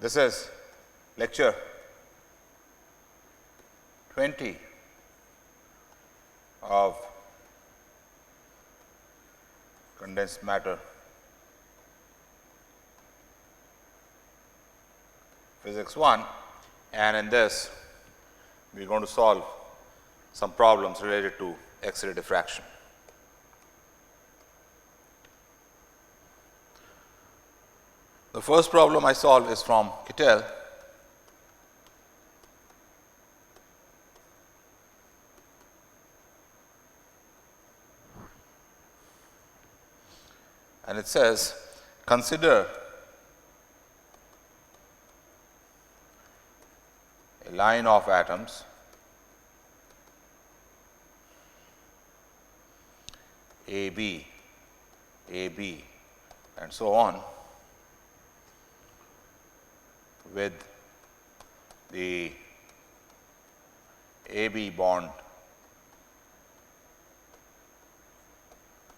This is lecture 20 of condensed matter physics 1, and in this we are going to solve some problems related to X-ray diffraction. The first problem I solved is from Kittel. And it says, consider a line of atoms AB, AB, and so on, with the AB bond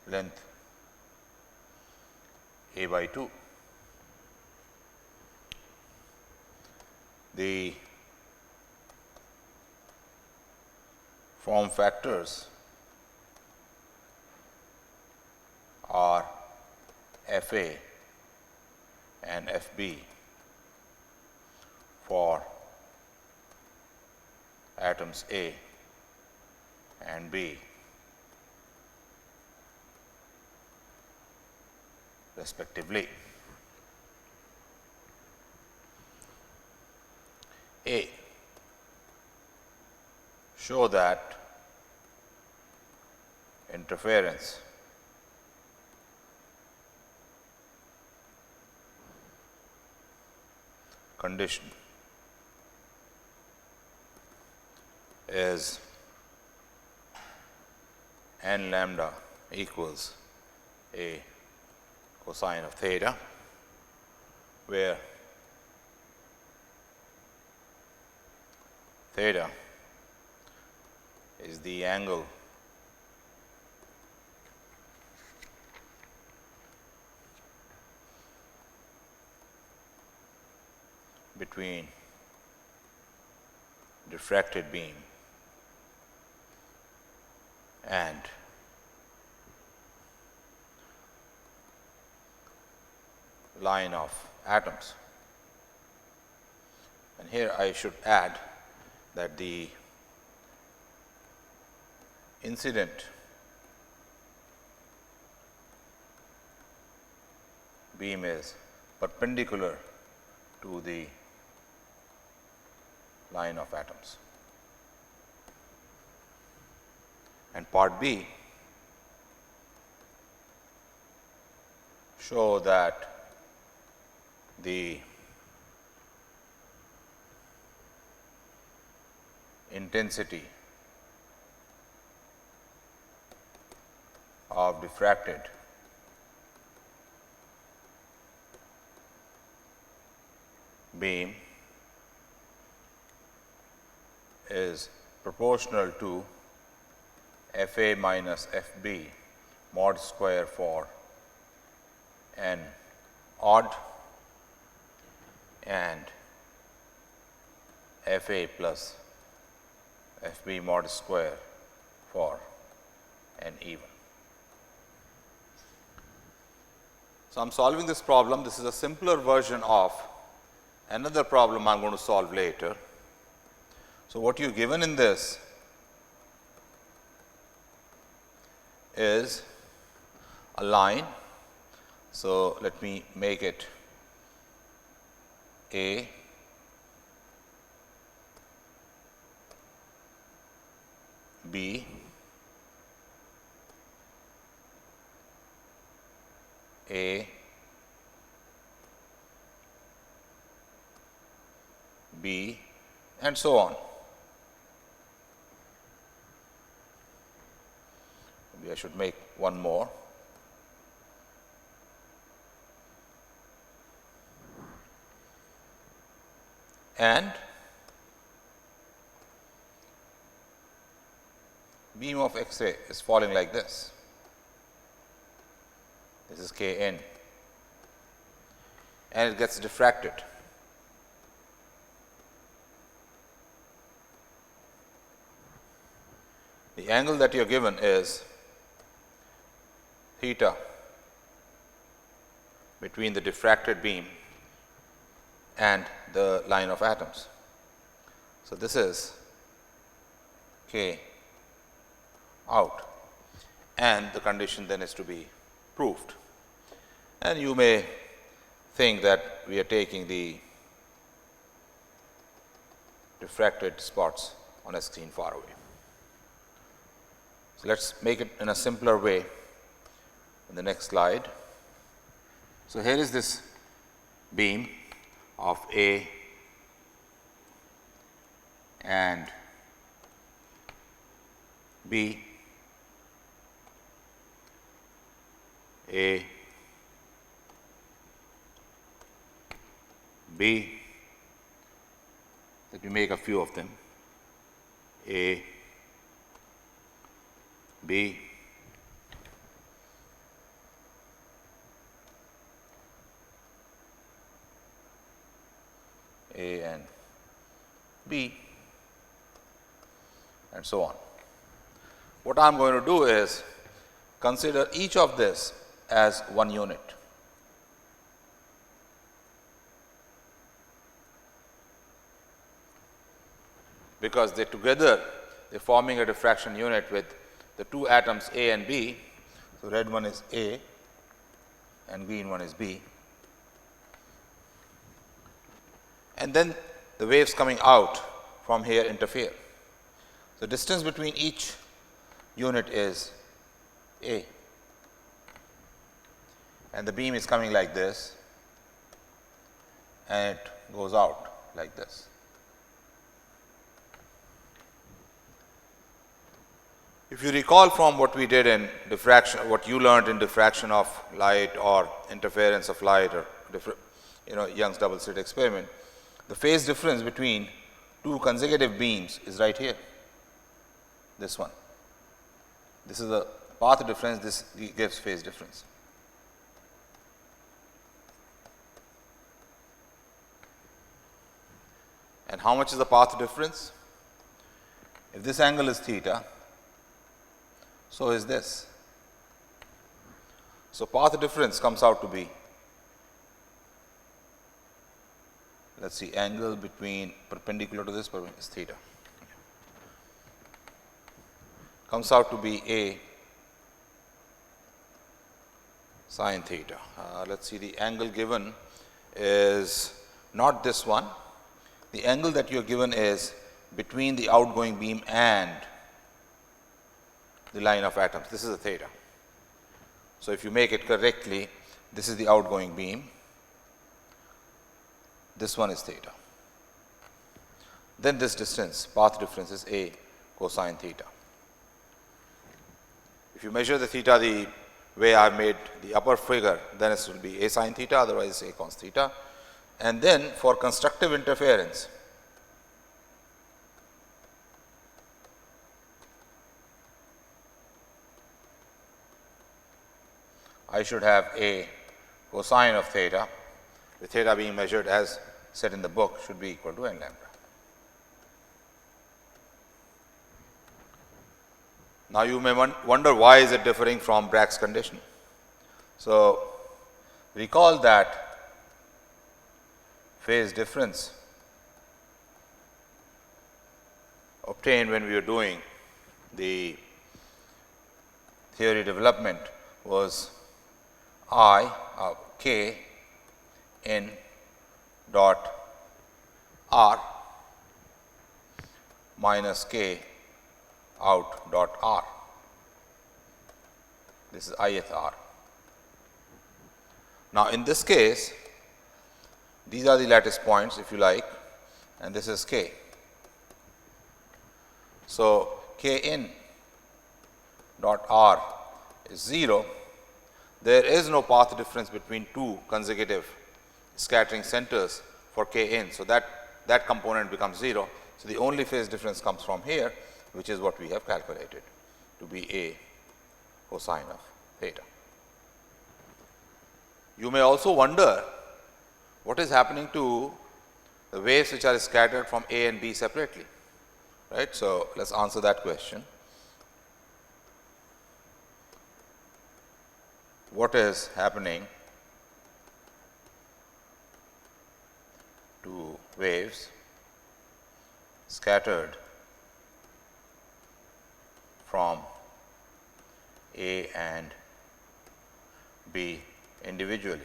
length A by 2. The form factors are Fa and Fb for atoms A and B respectively. A, show that interference condition is n lambda equals a cosine of theta, where theta is the angle between diffracted beam and line of atoms. And here I should add that the incident beam is perpendicular to the line of atoms. And part B, show that the intensity of diffracted beam is proportional to Fa minus Fb mod square for n odd and Fa plus Fb mod square for n even. So, I am solving this problem. This is a simpler version of another problem I am going to solve later. So, what you are given in this is a line. So, let me make it A, B, A, B, and so on. Maybe I should make one more. And beam of X-ray is falling like this. This is K n, and it gets diffracted. the angle that you are given is theta between the diffracted beam and the line of atoms. So, this is K out, and the condition then is to be proved. And you may think that we are taking the diffracted spots on a screen far away. So, let us make it in a simpler way in the next slide. So, here is this beam of A and B, A, B, let me make a few of them, A, B, A and B, and so on. What I am going to do is consider each of this as one unit. Because they together, they are forming a diffraction unit with the two atoms A and B. So, red one is A and green one is B. And then the waves coming out from here interfere. The distance between each unit is A, and the beam is coming like this and it goes out like this. If you recall from what we did in diffraction, what you learned in diffraction of light or interference of light, or Young's double slit experiment, the phase difference between two consecutive beams is right here, this one. This is the path difference, this gives phase difference. And how much is the path difference? If this angle is theta, so is this. So, path difference comes out to be, let us see, angle between perpendicular to this is theta, comes out to be A sin theta. Let us see, the angle given is not this one. The angle that you are given is between the outgoing beam and the line of atoms. This is a theta. So, if you make it correctly, this is the outgoing beam, this one is theta. Then this distance, path difference, is A cosine theta. If you measure the theta the way I made the upper figure, then it will be A sin theta, otherwise A cos theta. And then for constructive interference, I should have A cosine of theta, with theta being measured as said in the book, should be equal to n lambda. Now, you may wonder why is it differing from Bragg's condition. So, recall that phase difference obtained when we were doing the theory development was K in dot R minus K out dot R. This is ith R. Now, in this case, these are the lattice points, if you like, and this is K. So, K in dot R is 0. There is no path difference between two consecutive scattering centers for K in. So, that component becomes 0. So, the only phase difference comes from here, which is what we have calculated to be A cosine of theta. You may also wonder what is happening to the waves which are scattered from A and B separately, right. So, let us answer that question. what is happening to waves scattered from A and B individually.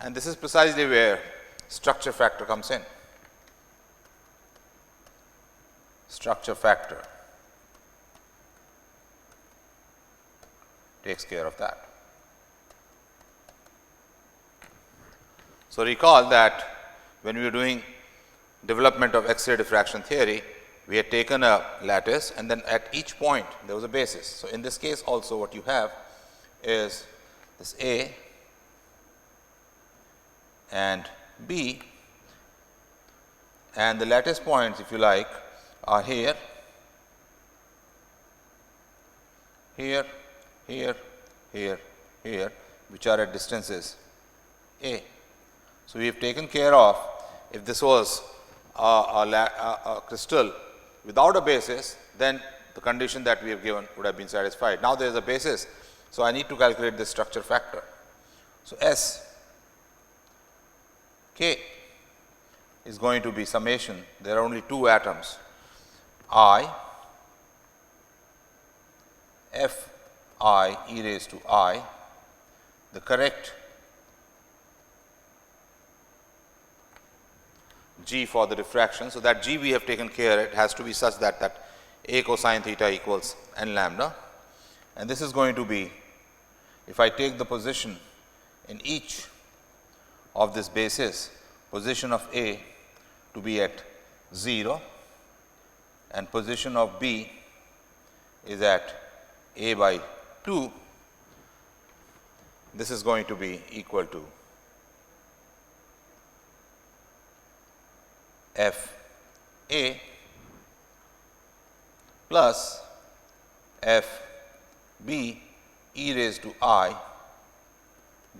And this is precisely where structure factor comes in. Structure factor takes care of that. So, recall that when we were doing development of X-ray diffraction theory, we had taken a lattice and then at each point there was a basis. So, in this case also what you have is this A and B, and the lattice points, if you like, are here, here, here, here, here, which are at distances A. So, we have taken care of, if this was a crystal without a basis, then the condition that we have given would have been satisfied. Now, there is a basis. So, I need to calculate this structure factor. So, S K is going to be summation. There are only two atoms, I, F I e raised to I, the correct G for the diffraction. So, that G we have taken care, it has to be such that A cosine theta equals n lambda, and this is going to be, if I take the position in each of this basis, position of A to be at 0 and position of B is at A by 2, this is going to be equal to F A plus F B e raised to I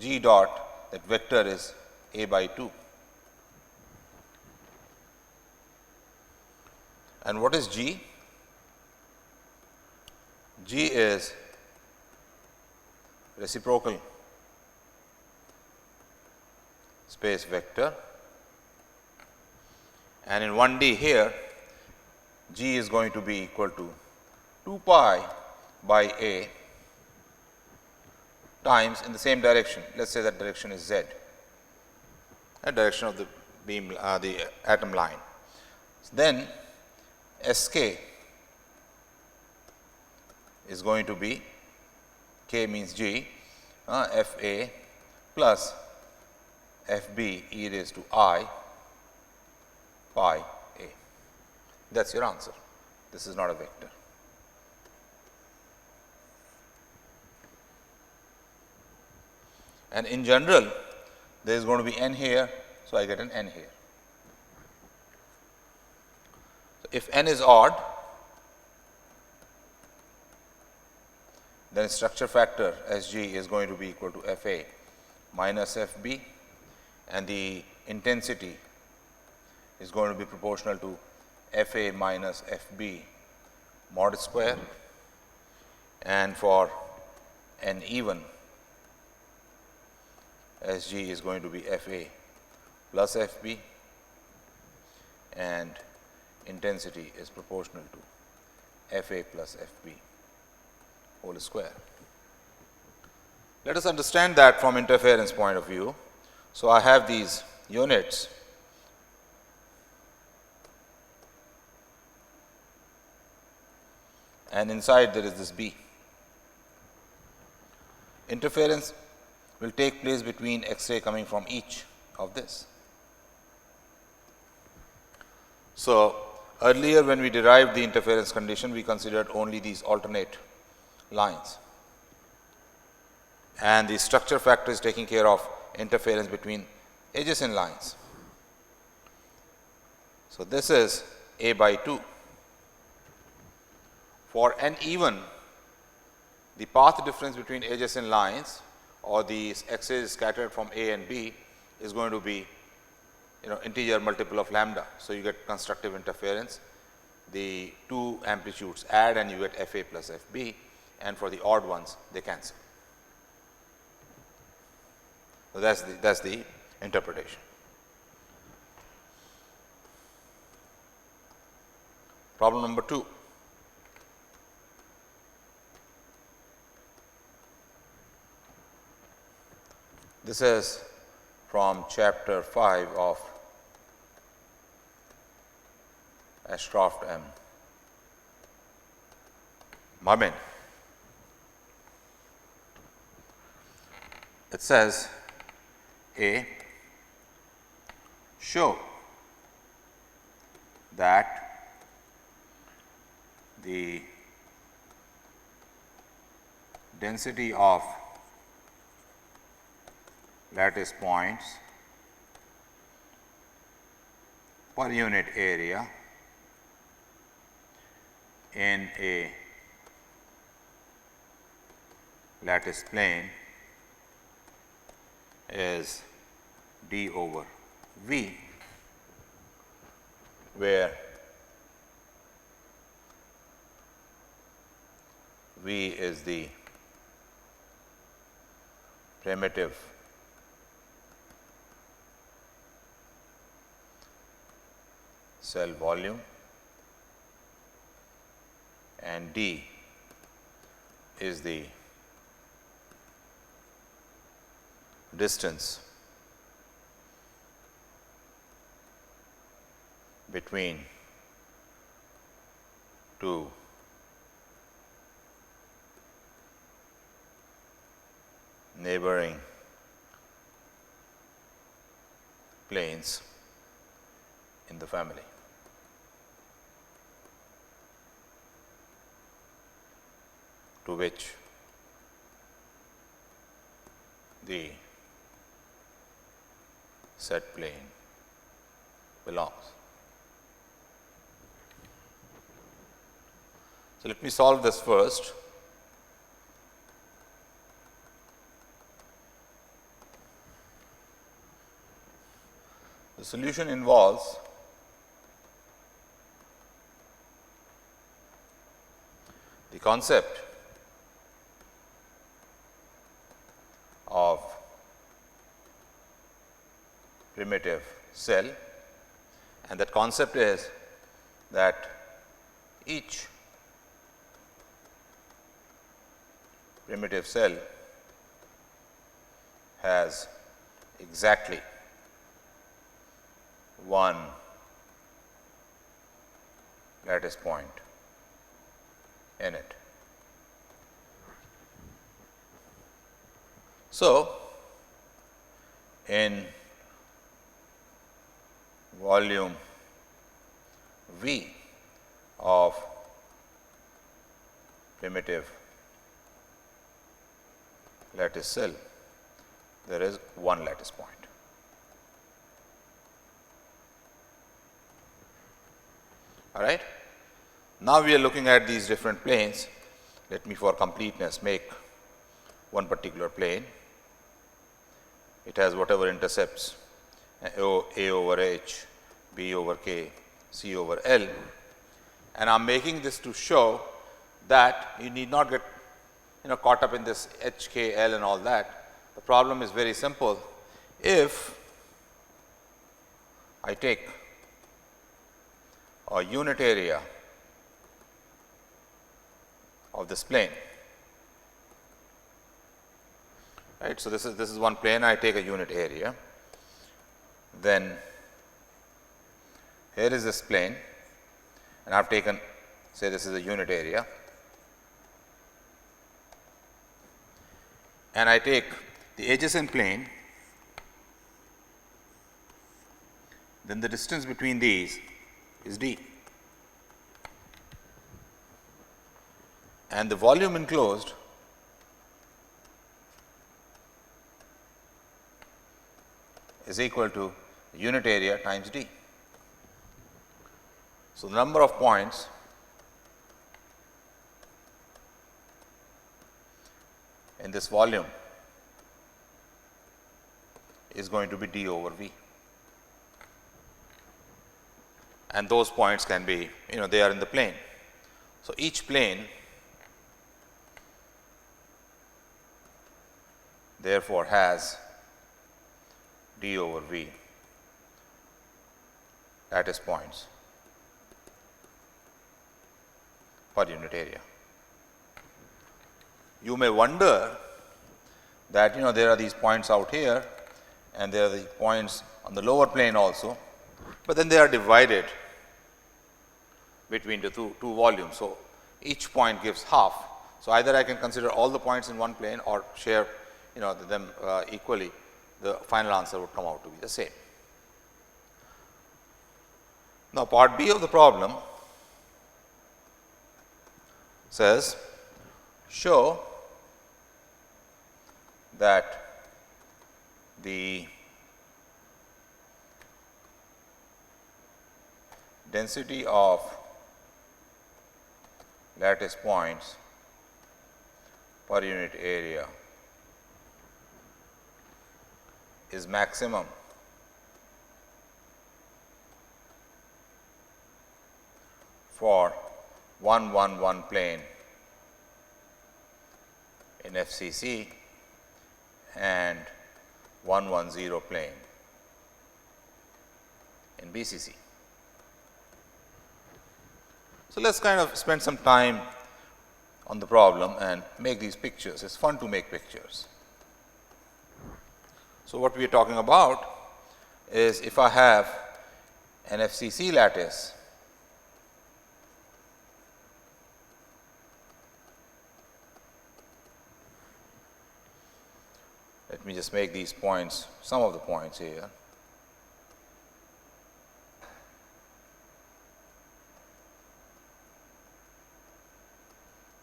G dot, that vector is A by 2. And what is G? G is reciprocal space vector, and in 1D here G is going to be equal to 2 pi by A times in the same direction. Let us say that direction is Z, the direction of the beam, the atom line. Then Sk is going to be, K means G, Fa plus Fb e raised to I pi A. That is your answer. This is not a vector. And in general, there is going to be n here, so I get an n here. So, if n is odd, then structure factor Sg is going to be equal to Fa minus Fb, and the intensity is going to be proportional to Fa minus Fb mod square, and for n even, Sg is going to be Fa plus Fb, and intensity is proportional to Fa plus Fb whole square. Let us understand that from interference point of view. So, I have these units and inside there is this B. Interference will take place between X-ray coming from each of this. So, earlier when we derived the interference condition, we considered only these alternate lines, and the structure factor is taking care of interference between adjacent lines. So, this is A by 2. For n even, the path difference between adjacent lines or the X-rays scattered from A and B is going to be integer multiple of lambda. So, you get constructive interference. the two amplitudes add and you get Fa plus Fb, and for the odd ones they cancel. So that's the interpretation. Problem number 2. This is from chapter 5 of Ashcroft M. Mumin. It says, A, show that the density of lattice points per unit area in a lattice plane is d over v, where v is the primitive cell volume and d is the distance between two neighboring planes in the family. To which the set plane belongs. So, let me solve this first. The solution involves the concept of primitive cell, and that concept is that each primitive cell has exactly one lattice point in it. So, in volume V of primitive lattice cell, there is one lattice point. All right. Now, we are looking at these different planes. Let me, for completeness, make one particular plane. It has whatever intercepts A over H, B over K, C over L, and I am making this to show that you need not get caught up in this H, K, L and all that. The problem is very simple. If I take a unit area of this plane, right. So, this is one plane, I take a unit area, then here is this plane and I have taken, say this is a unit area, and I take the adjacent plane, then the distance between these is d, and the volume enclosed is equal to unit area times d. So, the number of points in this volume is going to be d over v, and those points can be, they are in the plane. So, each plane therefore has d over v lattice points per unit area. You may wonder that there are these points out here and there are the points on the lower plane also, but then they are divided between the two volumes. So, each point gives half. So, either I can consider all the points in one plane or share them equally, the final answer would come out to be the same. Now, part B of the problem says, show that the density of lattice points per unit area is maximum for 111 plane in FCC and 110 plane in BCC. So, let us kind of spend some time on the problem and make these pictures. It is fun to make pictures. So, what we are talking about is if I have an FCC lattice let me just make these points, some of the points here.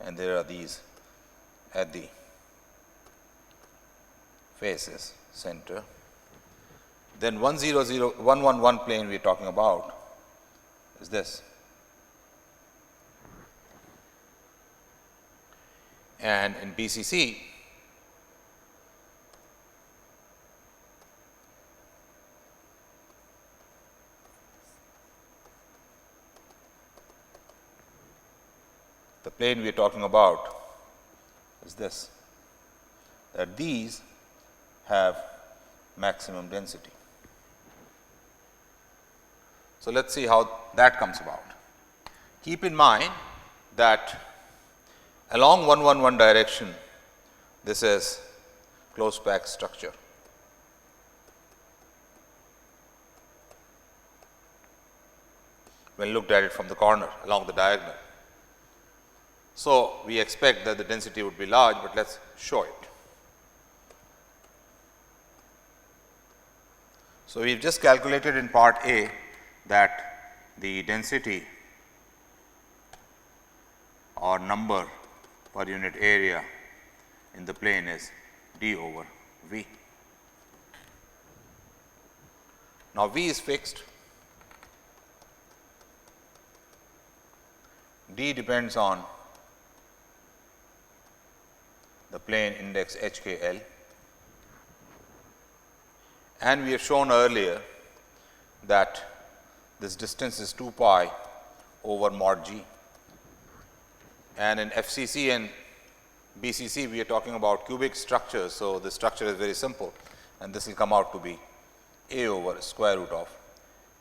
And there are these at the faces, center. Then 111 plane we are talking about is this. And in BCC, the plane we are talking about is this, that these have maximum density. So, let us see how that comes about. Keep in mind that along 111 direction, this is close packed structure. When looked at it from the corner along the diagonal. So, we expect that the density would be large, but let us show it. So, we have just calculated in part A that the density or number per unit area in the plane is d over v. Now, v is fixed, d depends on the plane index HKL, and we have shown earlier that this distance is 2 pi over mod g, and in FCC and BCC we are talking about cubic structures. So, the structure is very simple and this will come out to be a over square root of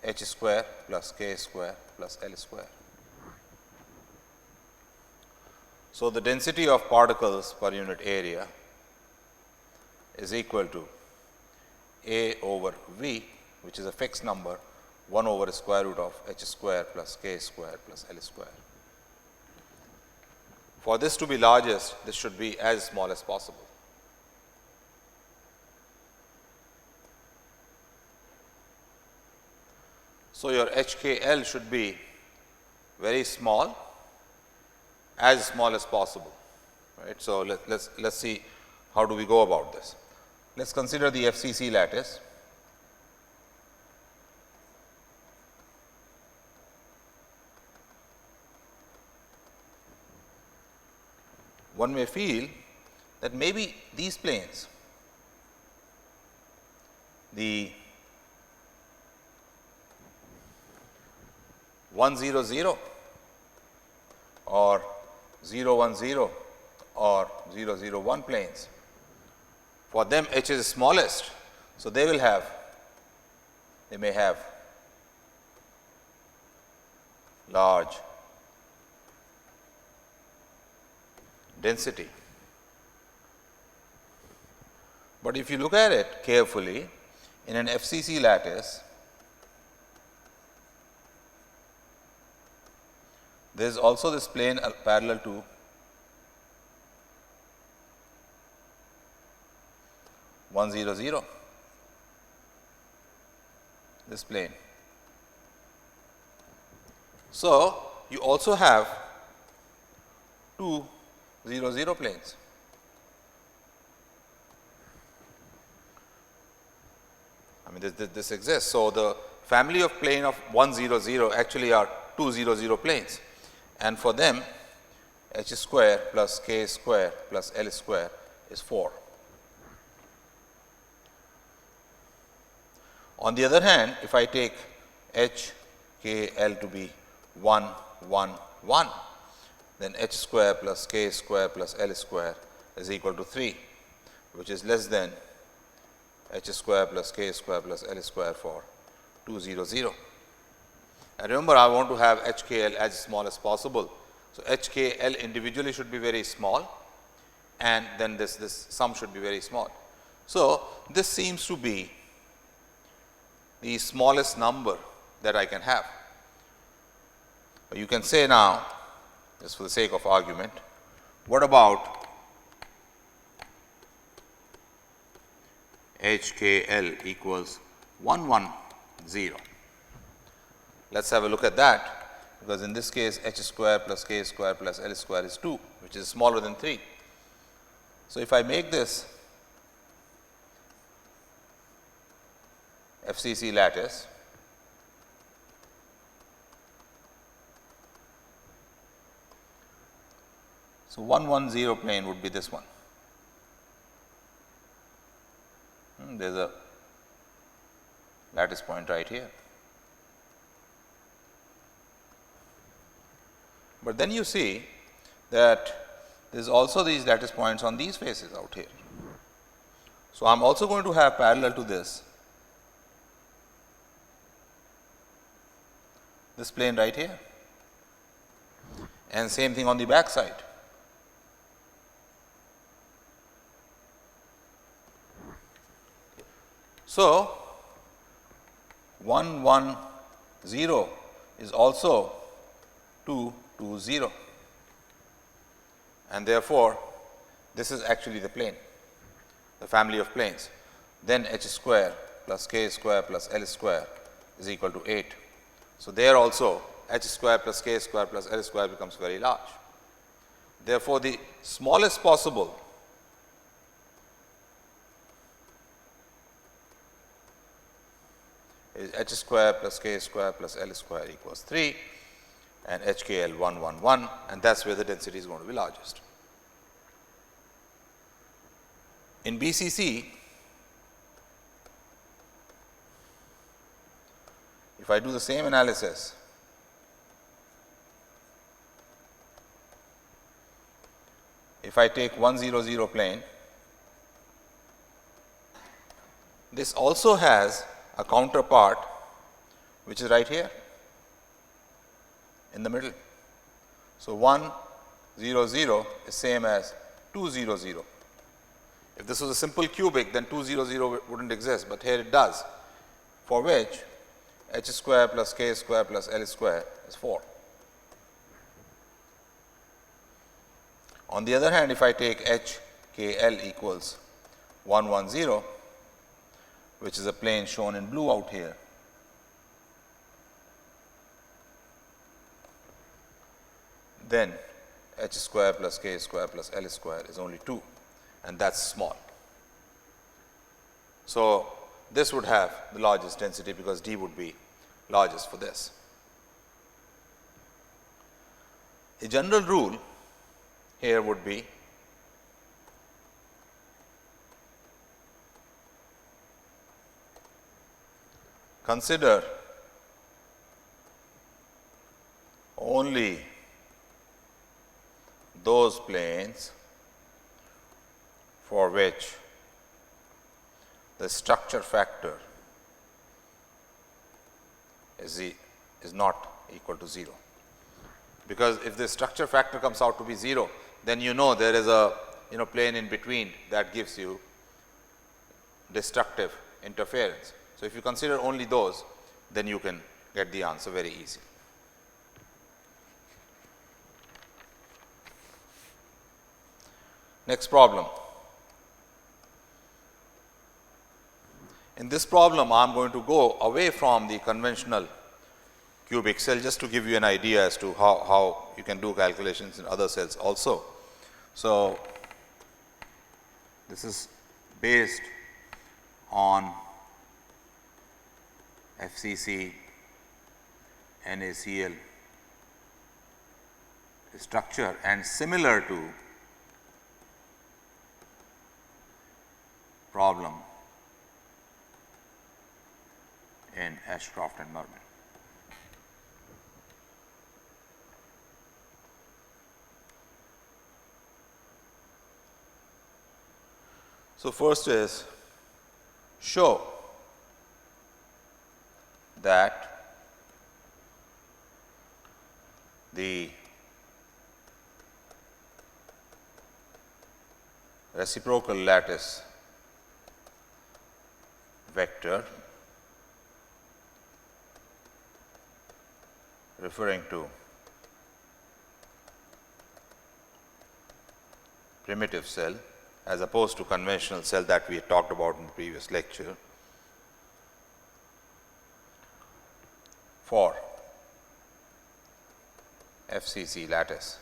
h square plus k square plus L square. So, the density of particles per unit area is equal to A over V, which is a fixed number, 1 over square root of h square plus k square plus L square. For this to be largest, this should be as small as possible. So, your HKL should be very small, as small as possible, right. So, let's see how do we go about this. Let us consider the FCC lattice. One may feel that maybe these planes, the 1 0 0 or 0 1 0 or 0 0 1 planes. For them H is smallest. So, they may have large density. But if you look at it carefully, in an FCC lattice, there is also this plane parallel to (1 0 0), this plane. So, you also have 2 0 0 planes. I mean this exists. So, the family of plane of 1 0 0 actually are 2 0 0 planes, and for them h square plus k square plus l square is 4. On the other hand, if I take h k l to be 1 1 1, then h square plus k square plus l square is equal to 3, which is less than h square plus k square plus l square for 2 0 0. And remember, I want to have h k l as small as possible. So, h k l individually should be very small, and then this sum should be very small. So, this seems to be the smallest number that I can have. You can say now, just for the sake of argument, what about h k l equals 1 1 0? Let us have a look at that, because in this case h square plus k square plus l square is 2, which is smaller than 3. So, if I make this FCC lattice, so 1 1 0 plane would be this one. There is a lattice point right here. But then you see that there is also these lattice points on these faces out here. So, I am also going to have parallel to this plane right here, and same thing on the back side. So, 1 1 0 is also 2 2 0, and therefore, this is actually the plane, the family of planes. Then h square plus k square plus l square is equal to 8. So, there also h square plus k square plus l square becomes very large. Therefore, the smallest possible is h square plus k square plus l square equals 3, and h k l 1 1 1, and that is where the density is going to be largest. In BCC, if I do the same analysis, if I take 1 0 0 plane, this also has a counterpart which is right here in the middle. So, 1 0 0 is same as 2 0 0. If this was a simple cubic, then 2 0 0 would not exist, but here it does, for which h square plus k square plus l square is 4. On the other hand, if I take h k l equals 1 1 0, which is a plane shown in blue out here, then h square plus k square plus l square is only 2, and that is small. So, this would have the largest density, because D would be largest for this. A general rule here would be consider the structure factor is not equal to 0. Because if the structure factor comes out to be 0, then you know there is a plane in between that gives you destructive interference. So, if you consider only those, then you can get the answer very easily. Next problem. In this problem, I am going to go away from the conventional cubic cell just to give you an idea as to how you can do calculations in other cells also. So, this is based on FCC NaCl structure and similar to problem in Ashcroft and Mermin. So, first is show that the reciprocal lattice vector referring to primitive cell as opposed to conventional cell that we had talked about in the previous lecture for FCC lattice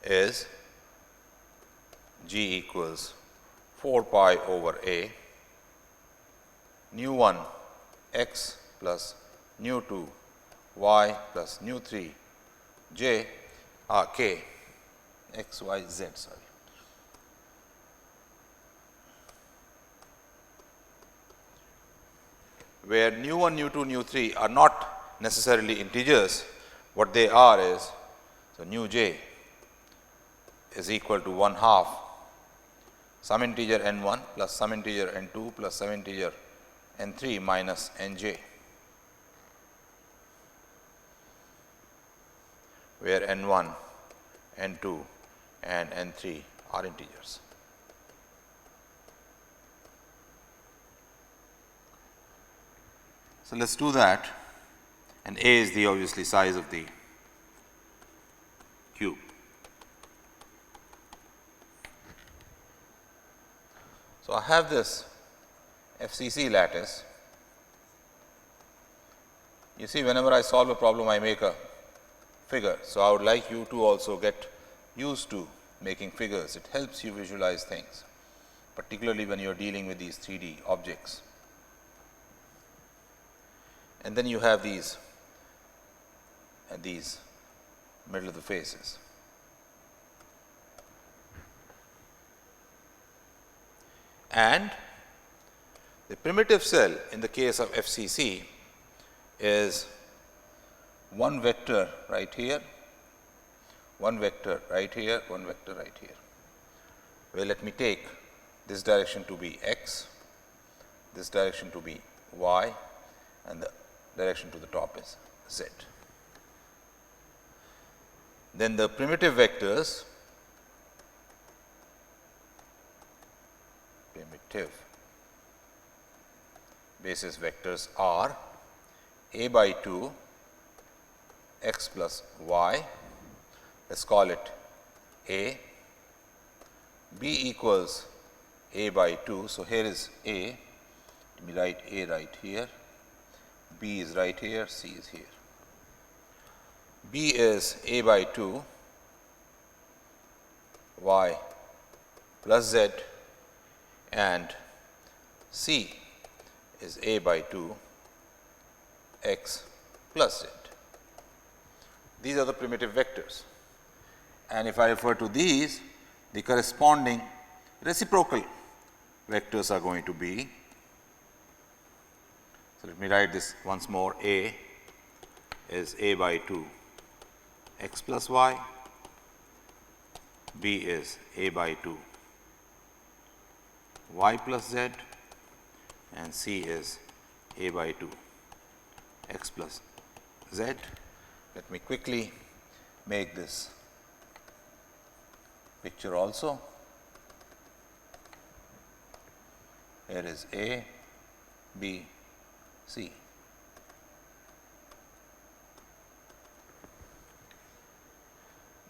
is G equals 4 pi over A nu 1 x plus nu 2 y plus nu 3 j k x y z, sorry. Where nu 1, nu 2, nu 3 are not necessarily integers, what they are is, so nu j is equal to 1/2 some integer n 1 plus some integer n 2 plus some integer n 3 minus n j, where n 1, n 2 and n 3 are integers. So, let us do that, and A is the obviously size of the cube. So, I have this FCC lattice. You see, whenever I solve a problem, I make a figure. So, I would like you to also get used to making figures. It helps you visualize things, particularly when you are dealing with these 3D objects. And then you have these middle of the faces. And the primitive cell in the case of FCC is one vector right here, one vector right here, one vector right here. Well, let me take this direction to be x, this direction to be y, and the direction to the top is z. Then the primitive vectors, primitive basis vectors are a by 2 x plus y, let us call it a, b equals a by 2. So, here is a, let me write a right here, b is right here, c is here. B is a by 2 y plus z, and c is a by 2 x plus z. These are the primitive vectors, and if I refer to these, the corresponding reciprocal vectors are going to be. So, let me write this once more. A is a by 2 x plus y, b is a by 2 y plus z, and C is a by 2 x plus z. Let me quickly make this picture also. Here is A, B, C.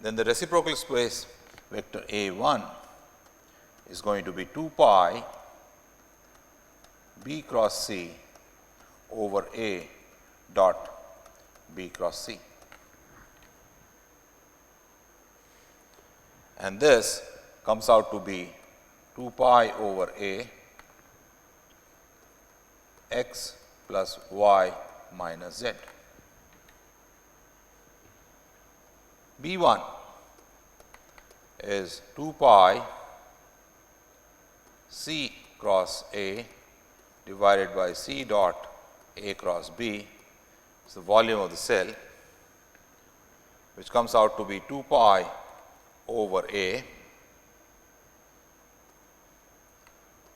Then the reciprocal space vector A1 is going to be 2 pi B cross C over A dot B cross C. And this comes out to be 2 pi over A x plus y minus z. B1 is 2 pi C cross A divided by C dot A cross B. It's the volume of the cell, which comes out to be 2 pi over A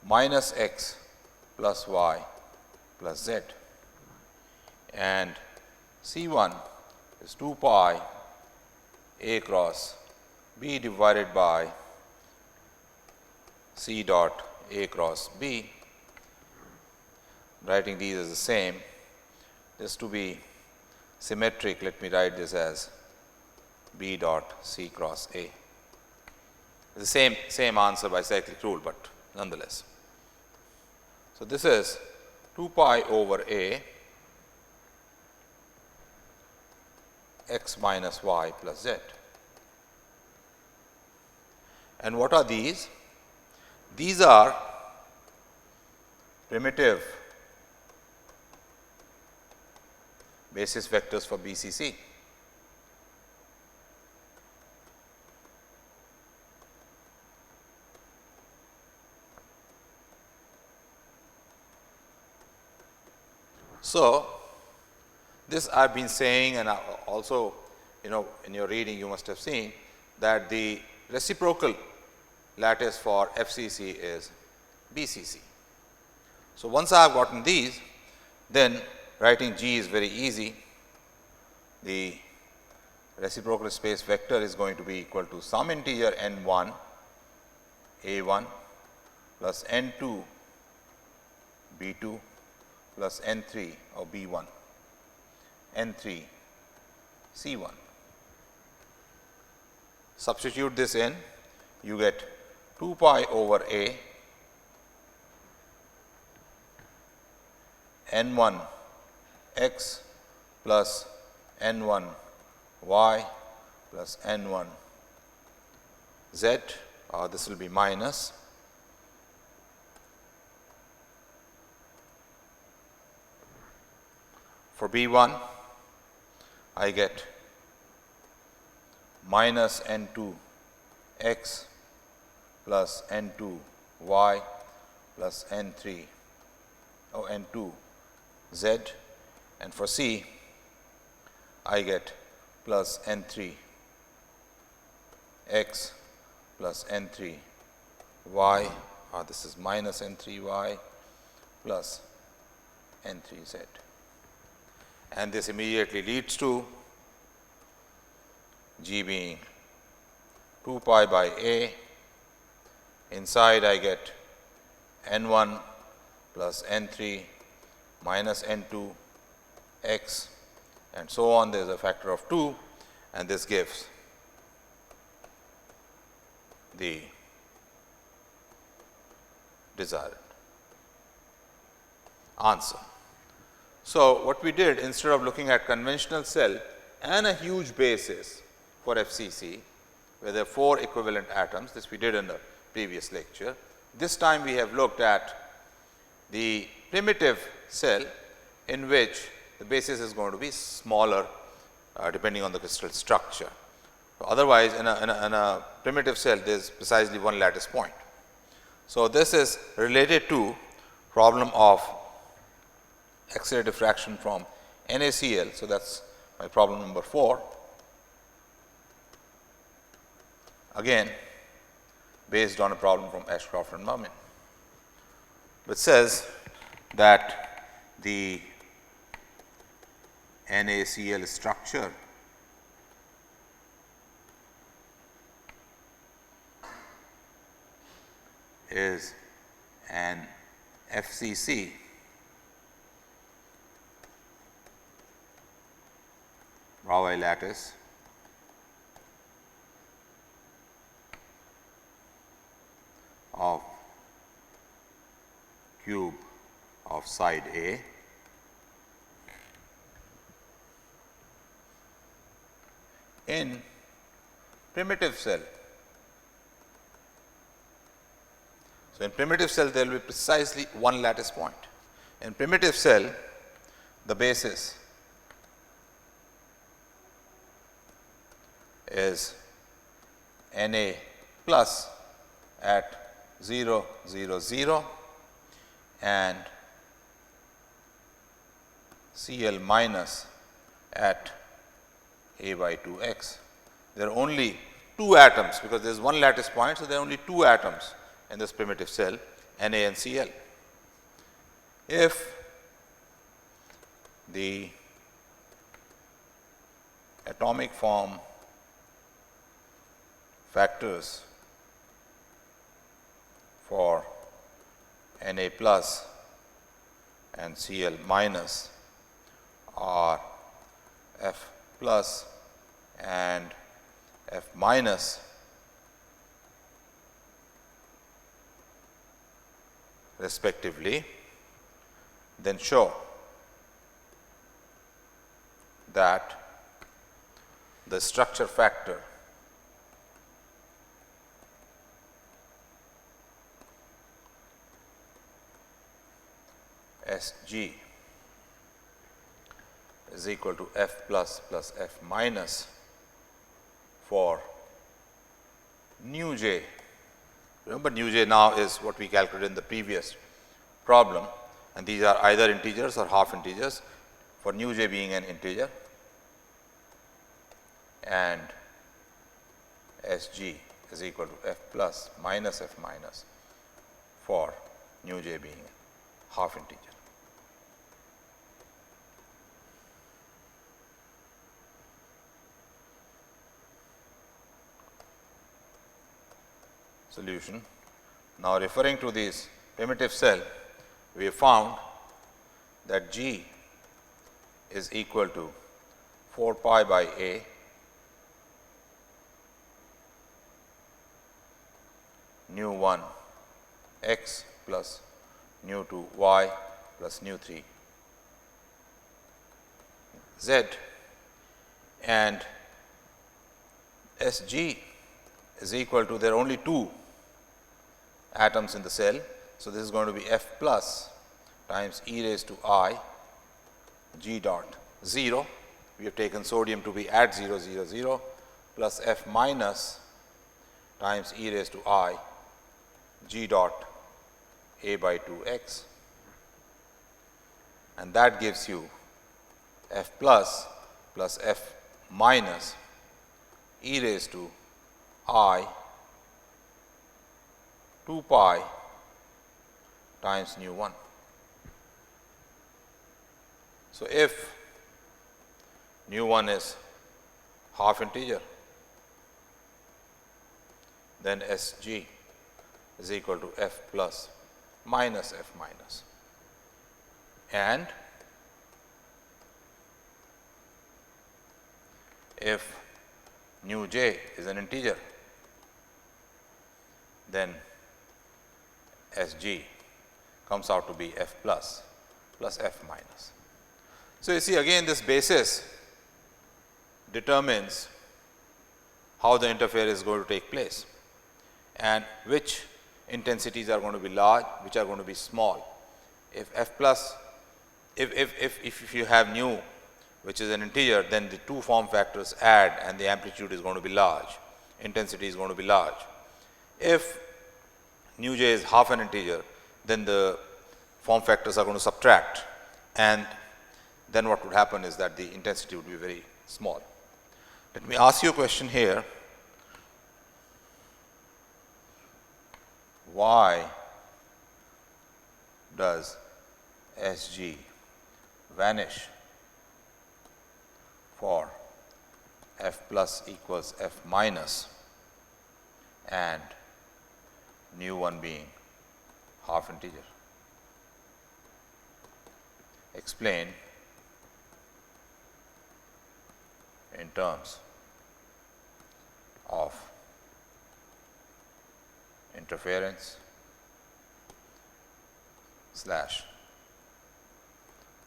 minus x plus y plus z, and C1 is 2 pi A cross B divided by C dot A cross B. Writing these as the same. Just to be symmetric, let me write this as B dot C cross A. The same answer by cyclic rule, but nonetheless. So, this is 2 pi over A x minus y plus z. And what are these? These are primitive basis vectors for BCC. So, this I have been saying, and also in your reading you must have seen that the reciprocal lattice for FCC is BCC. So, once I have gotten these, then writing G is very easy. The reciprocal space vector is going to be equal to some integer n1 A1 plus n2 B2 plus n3 or B1 n3 C1. Substitute this in, you get 2 pi over A n1 x plus n1 y plus n1 z, this will be minus for B1 I get minus n2 x plus n2 y plus n3 n2 z, and for C I get plus n3 x plus n3 y, this is minus n3 y plus n3 z. And this immediately leads to G being 2 pi by A. Inside I get n1 plus n3 minus n2 x, and so on. There is a factor of 2, and this gives the desired answer. So, what we did, instead of looking at conventional cell and a huge basis for FCC, where there are 4 equivalent atoms, this we did in the previous lecture. This time we have looked at the primitive cell in which the basis is going to be smaller depending on the crystal structure. Otherwise, in a primitive cell there is precisely one lattice point. So, this is related to problem of X-ray diffraction from NaCl. So, that is my problem number 4. Again based on a problem from Ashcroft and Mermin. which says that the NaCl structure is an FCC Bravais lattice of cube of side A in primitive cell. So, in primitive cell there will be precisely one lattice point. In primitive cell, the basis is Na plus at 0, 0, 0 and Cl minus at A by 2x. There are only two atoms because there is one lattice point. So, there are only two atoms in this primitive cell, Na and Cl. If the atomic form factors for Na plus and Cl minus are F plus and F minus, respectively, then show that the structure factor Sg is equal to F plus F minus for nu j. Remember, nu j now is what we calculated in the previous problem, and these are either integers or half integers, for nu j being an integer and Sg is equal to F plus minus F minus for nu j being a half integer. Solution. Now, referring to this primitive cell, we have found that G is equal to 4 pi by A nu 1 x plus nu 2 y plus nu 3 z, and Sg is equal to, there are only two atoms in the cell. So, this is going to be F plus times e raised to I G dot 0. We have taken sodium to be at 0, 0, 0 plus F minus times e raised to I G dot A by 2x, and that gives you F plus F minus e raised to I 2 pi times nu 1. So, if nu 1 is half integer, then Sg is equal to F plus minus F minus, and if nu j is an integer, then Sg comes out to be F plus F minus. So, you see again this basis determines how the interface is going to take place and which intensities are going to be large, which are going to be small. If F plus, if you have nu which is an integer, then the two form factors add and the amplitude is going to be large, intensity is going to be large. If nu j is half an integer, then the form factors are going to subtract, and then what would happen is that the intensity would be very small. Let me ask you a question here. Why does Sg vanish for f plus equals f minus and nu 1 being half integer. Explain in terms of interference slash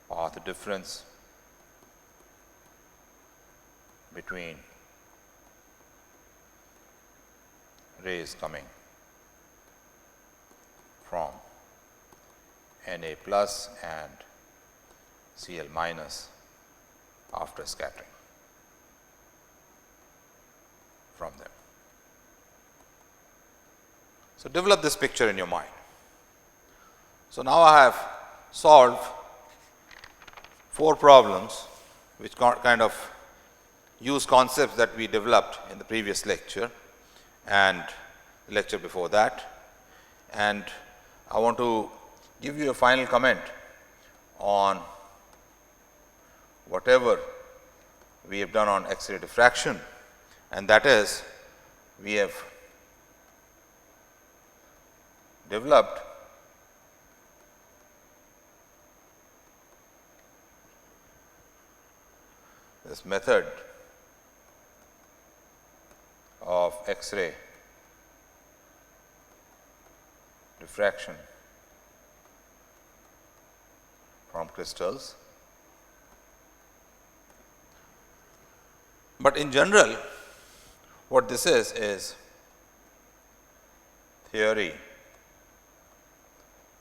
path difference between rays coming from Na plus and Cl minus after scattering from them. So, develop this picture in your mind. So, now I have solved 4 problems which kind of use concepts that we developed in the previous lecture and the lecture before that, and I want to give you a final comment on whatever we have done on X-ray diffraction, and that is we have developed this method of X-ray diffraction from crystals. But in general, what this is theory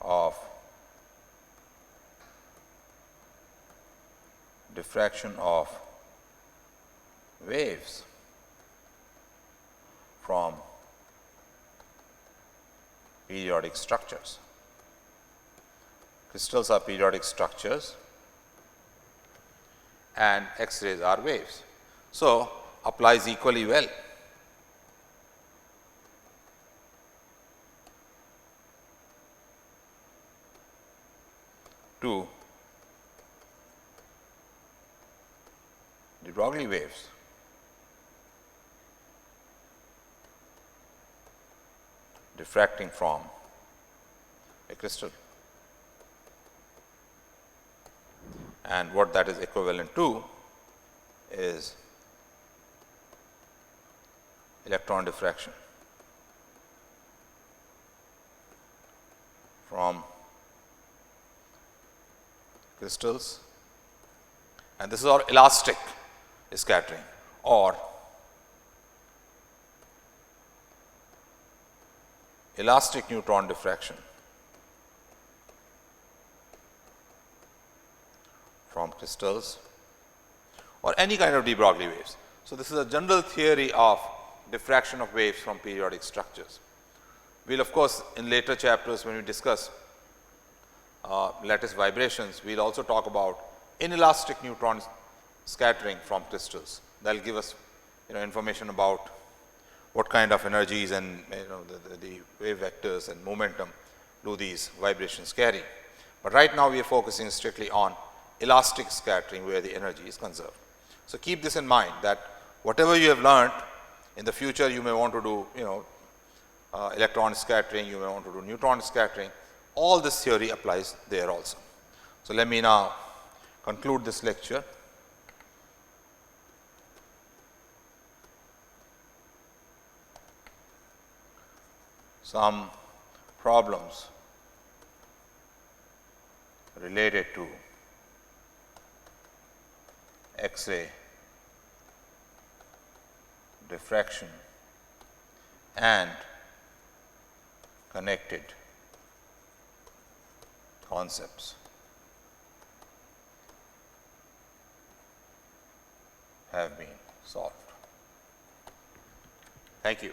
of diffraction of waves from periodic structures. Crystals are periodic structures and X-rays are waves. So, applies equally well to de Broglie waves. Diffracting from a crystal, and what that is equivalent to is electron diffraction from crystals, and this is our elastic scattering or elastic neutron diffraction from crystals or any kind of de Broglie waves. So, this is a general theory of diffraction of waves from periodic structures. We will of course, in later chapters when we discuss lattice vibrations, we will also talk about inelastic neutron scattering from crystals. That will give us information about what kind of energies and the wave vectors and momentum do these vibrations carry. But right now we are focusing strictly on elastic scattering where the energy is conserved. So, keep this in mind that whatever you have learned in the future, you may want to do electron scattering, you may want to do neutron scattering, all this theory applies there also. So, let me now conclude this lecture. Some problems related to X-ray diffraction and connected concepts have been solved. Thank you.